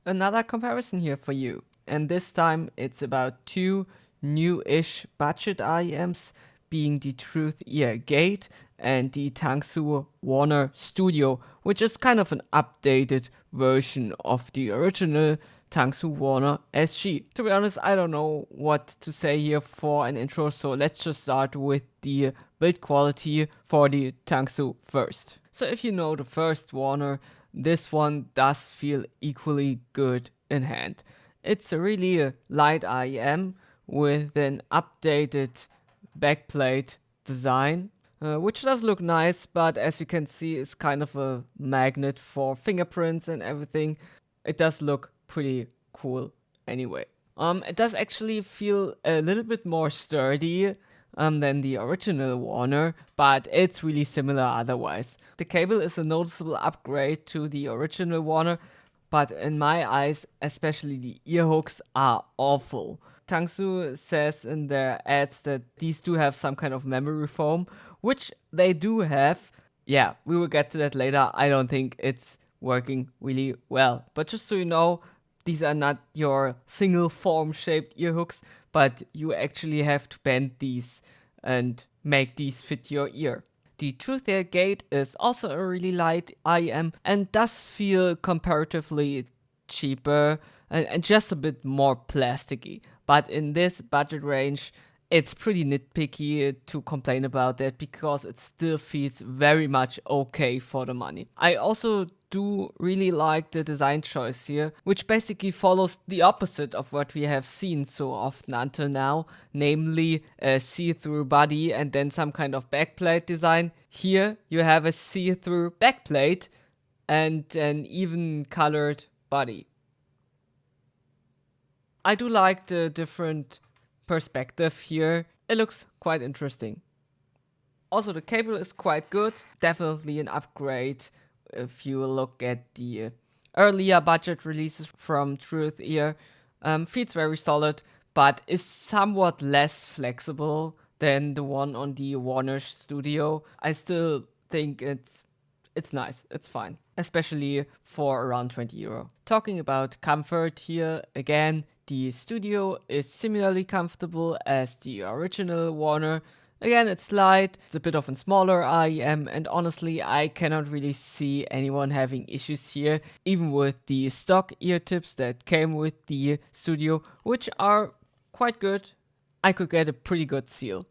another comparison here for you. And this time it's about two new-ish budget IEMs, being the Truthear Gate and the Tangzu Waner Studio, which is kind of an updated version of the original Tangzu Waner S.G. To be honest, I don't know what to say here for an intro, so let's just start with the build quality for the Tangzu first. So if you know the first Waner, this one does feel equally good in hand. It's a really light IEM with an updated backplate design, which does look nice, but as you can see is kind of a magnet for fingerprints and everything. It does look pretty cool anyway. It does actually feel a little bit more sturdy than the original Waner, but it's really similar otherwise. The cable is a noticeable upgrade to the original Waner, but in my eyes, especially the ear hooks are awful. Tangzu says in their ads that these do have some kind of memory foam, which they do have. Yeah, we will get to that later. I don't think it's working really well. But just so you know, these are not your single form shaped ear hooks, but you actually have to bend these and make these fit your ear. The Truthear Gate is also a really light IEM and does feel comparatively cheaper and just a bit more plasticky. But in this budget range, it's pretty nitpicky to complain about that because it still feels very much okay for the money. I also do really like the design choice here, which basically follows the opposite of what we have seen so often until now, namely a see-through body and then some kind of backplate design. Here you have a see-through backplate and an even colored body. I do like the different perspective here. It looks quite interesting. Also, the cable is quite good. Definitely an upgrade if you look at the earlier budget releases from Truthear. Feels very solid, but is somewhat less flexible than the one on the Waner Studio. I still think it's nice, it's fine, especially for around 20 euro. Talking about comfort here, again, the Studio is similarly comfortable as the original Waner. Again, it's light, it's a bit of a smaller IEM, and honestly, I cannot really see anyone having issues here, even with the stock ear tips that came with the Studio, which are quite good. I could get a pretty good seal.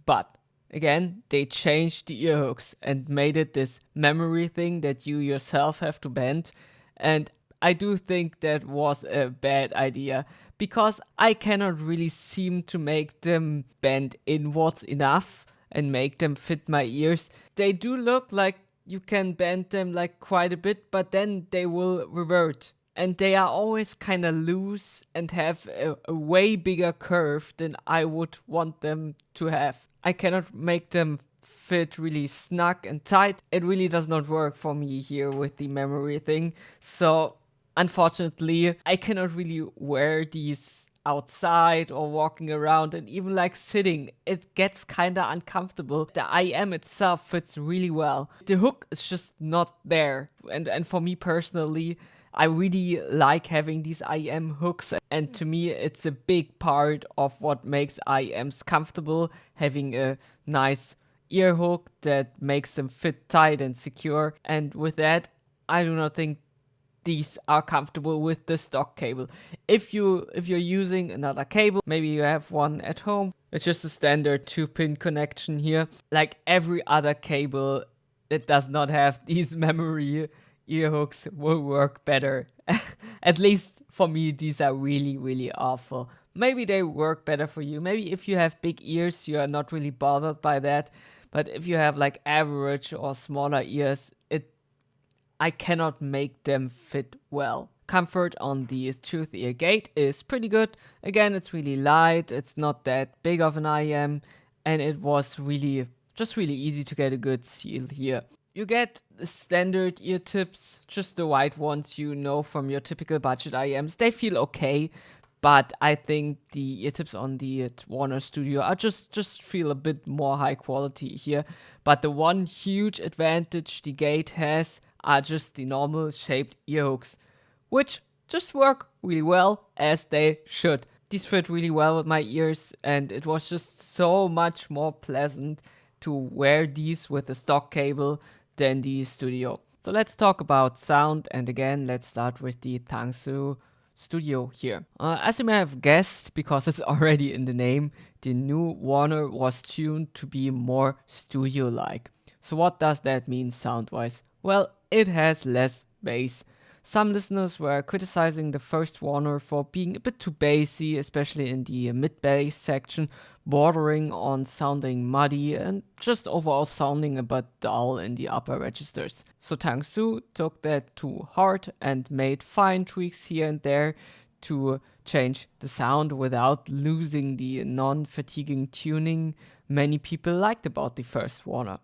But again, they changed the ear hooks and made it this memory thing that you yourself have to bend. And I do think that was a bad idea because I cannot really seem to make them bend inwards enough and make them fit my ears. They do look like you can bend them like quite a bit, but then they will revert. And they are always kind of loose and have a way bigger curve than I would want them to have. I cannot make them fit really snug and tight. It really does not work for me here with the memory thing. So unfortunately, I cannot really wear these outside or walking around, and even like sitting, it gets kinda uncomfortable. The IM itself fits really well. The hook is just not there. And for me personally, I really like having these IM hooks, and to me it's a big part of what makes IMs comfortable, having a nice ear hook that makes them fit tight and secure. And with that, I do not think these are comfortable with the stock cable. If you're using another cable, maybe you have one at home, it's just a standard 2-pin connection here. Like every other cable that does not have these memory ear hooks will work better. At least for me, these are really, really awful. Maybe they work better for you. Maybe if you have big ears, you are not really bothered by that. But if you have like average or smaller ears, I cannot make them fit well. Comfort on the Truthear Gate is pretty good. Again, it's really light, it's not that big of an IM, and it was really easy to get a good seal here. You get the standard ear tips, just the white ones you know from your typical budget IMs. They feel okay, but I think the ear tips on the Waner Studio are just feel a bit more high quality here. But the one huge advantage the Gate has are just the normal shaped ear hooks, which just work really well as they should. These fit really well with my ears, and it was just so much more pleasant to wear these with the stock cable than the studio. So let's talk about sound, and again, let's start with the Tangzu Studio here. As you may have guessed, because it's already in the name, the new Waner was tuned to be more studio-like. So what does that mean sound-wise? Well, it has less bass. Some listeners were criticizing the first Waner for being a bit too bassy, especially in the mid-bass section, bordering on sounding muddy and just overall sounding a bit dull in the upper registers. So Tangzu took that to heart and made fine tweaks here and there to change the sound without losing the non-fatiguing tuning many people liked about the first Waner.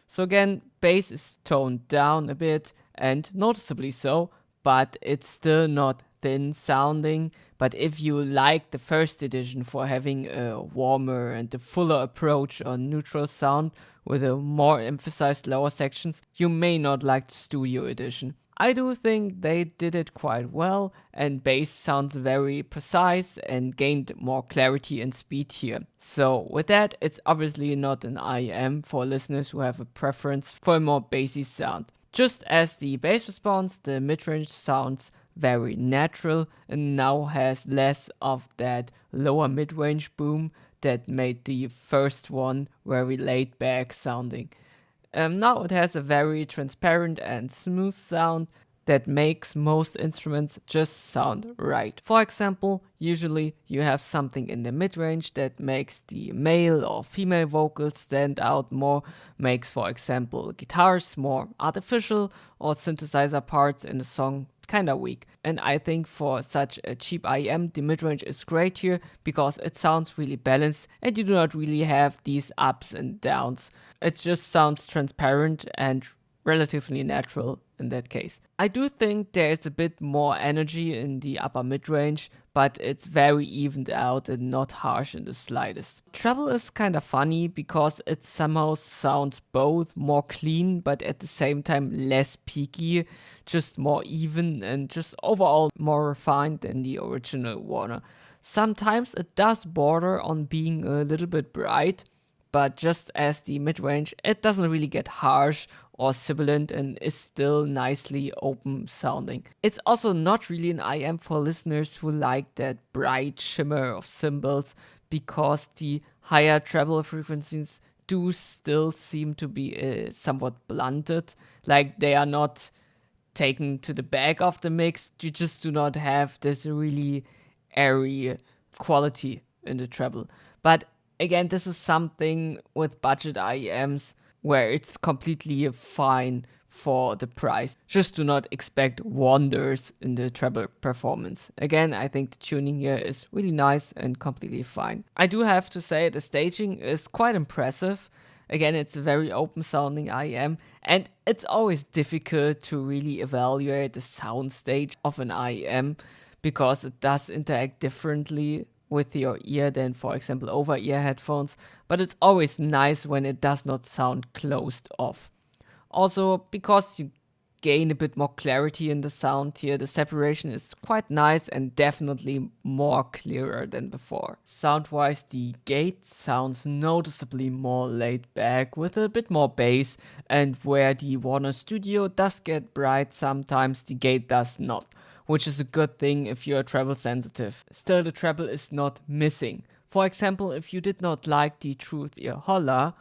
So again, bass is toned down a bit and noticeably so, but it's still not thin sounding. But if you like the first edition for having a warmer and a fuller approach on neutral sound with a more emphasized lower sections, you may not like the studio edition. I do think they did it quite well, and bass sounds very precise and gained more clarity and speed here. So with that, it's obviously not an IEM for listeners who have a preference for a more bassy sound. Just as the bass response, the mid-range sounds very natural and now has less of that lower mid-range boom that made the first one very laid back sounding. Now it has a very transparent and smooth sound that makes most instruments just sound right. For example, usually you have something in the mid-range that makes the male or female vocals stand out more, makes for example guitars more artificial or synthesizer parts in a song kinda weak. And I think for such a cheap IEM, the mid-range is great here because it sounds really balanced and you do not really have these ups and downs. It just sounds transparent and relatively natural in that case. I do think there is a bit more energy in the upper mid-range, but it's very evened out and not harsh in the slightest. Treble is kind of funny because it somehow sounds both more clean but at the same time less peaky, just more even and just overall more refined than the original Waner. Sometimes it does border on being a little bit bright, but just as the mid-range, it doesn't really get harsh or sibilant and is still nicely open sounding. It's also not really an IM for listeners who like that bright shimmer of cymbals because the higher treble frequencies do still seem to be somewhat blunted, like they are not taken to the back of the mix. You just do not have this really airy quality in the treble. But again, this is something with budget IEMs where it's completely fine for the price. Just do not expect wonders in the treble performance. Again, I think the tuning here is really nice and completely fine. I do have to say the staging is quite impressive. Again, it's a very open sounding IEM, and it's always difficult to really evaluate the sound stage of an IEM because it does interact differently with your ear than, for example, over-ear headphones, but it's always nice when it does not sound closed off. Also, because you gain a bit more clarity in the sound here, the separation is quite nice and definitely more clearer than before. Sound-wise, the gate sounds noticeably more laid back with a bit more bass, and where the Waner Studio does get bright sometimes, the gate does not, which is a good thing if you're treble sensitive. Still, the treble is not missing. For example, if you did not like the Truthear Hola,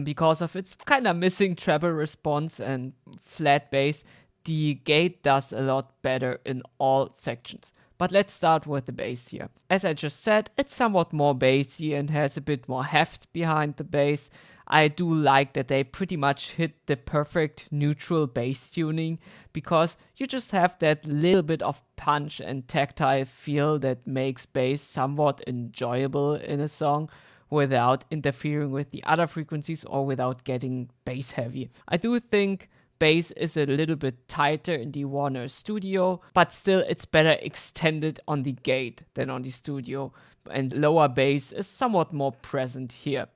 because of its kind of missing treble response and flat bass, the gate does a lot better in all sections. But let's start with the bass here. As I just said, it's somewhat more bassy and has a bit more heft behind the bass. I do like that they pretty much hit the perfect neutral bass tuning because you just have that little bit of punch and tactile feel that makes bass somewhat enjoyable in a song without interfering with the other frequencies or without getting bass heavy. I do think bass is a little bit tighter in the Waner Studio, but still it's better extended on the gate than on the studio, and lower bass is somewhat more present here.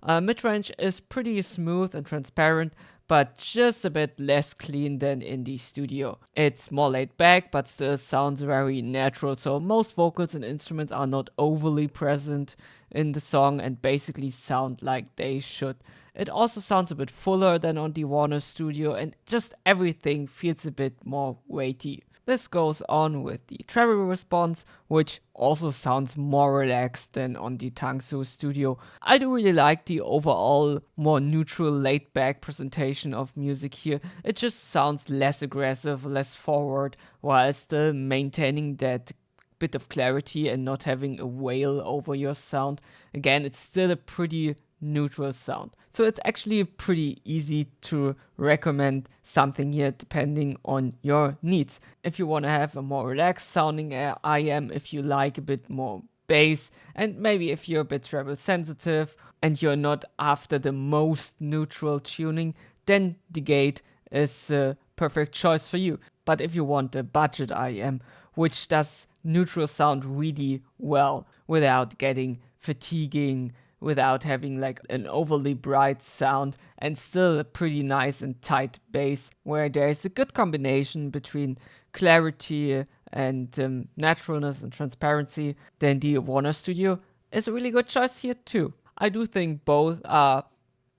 Mid-range is pretty smooth and transparent, but just a bit less clean than in the studio. It's more laid back, but still sounds very natural, so most vocals and instruments are not overly present in the song and basically sound like they should. It also sounds a bit fuller than on the Waner Studio, and just everything feels a bit more weighty. This goes on with the treble response, which also sounds more relaxed than on the Tangzu Studio. I do really like the overall more neutral, laid back presentation of music here. It just sounds less aggressive, less forward, while still maintaining that bit of clarity and not having a wail over your sound. Again, it's still a pretty neutral sound. So it's actually pretty easy to recommend something here depending on your needs. If you want to have a more relaxed sounding IEM, if you like a bit more bass, and maybe if you're a bit treble sensitive and you're not after the most neutral tuning, then the Gate is a perfect choice for you. But if you want a budget IEM, which does neutral sound really well without getting fatiguing, without having like an overly bright sound, and still a pretty nice and tight bass, where there's a good combination between clarity and naturalness and transparency, then the Waner Studio is a really good choice here too. I do think both are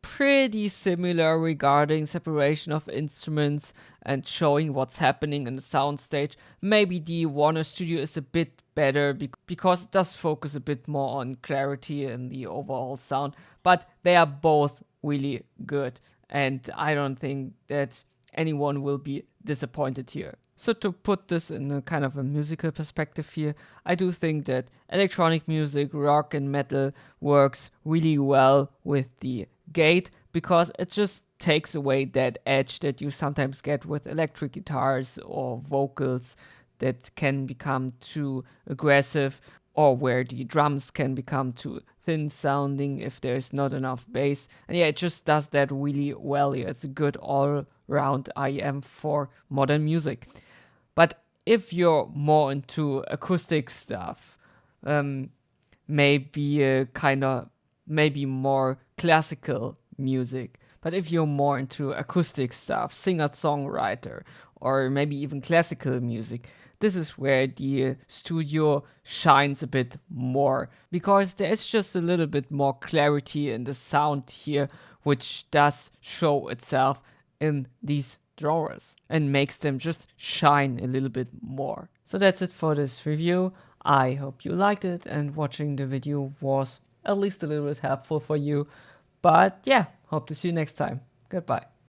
pretty similar regarding separation of instruments and showing what's happening in the soundstage. Maybe the Waner Studio is a bit better because it does focus a bit more on clarity and the overall sound, but they are both really good, and I don't think that anyone will be disappointed here. So to put this in a kind of a musical perspective here, I do think that electronic music, rock and metal works really well with the Gate because it just takes away that edge that you sometimes get with electric guitars or vocals that can become too aggressive, or where the drums can become too thin sounding if there's not enough bass. And yeah, it just does that really well here. It's a good all-round IEM for modern music. But if you're more into acoustic stuff, maybe a kind of maybe more classical music. But if you're more into acoustic stuff, singer-songwriter, or maybe even classical music, this is where the studio shines a bit more, because there's just a little bit more clarity in the sound here, which does show itself in these genres and makes them just shine a little bit more. So that's it for this review. I hope you liked it and watching the video was at least a little bit helpful for you. But yeah, hope to see you next time. Goodbye.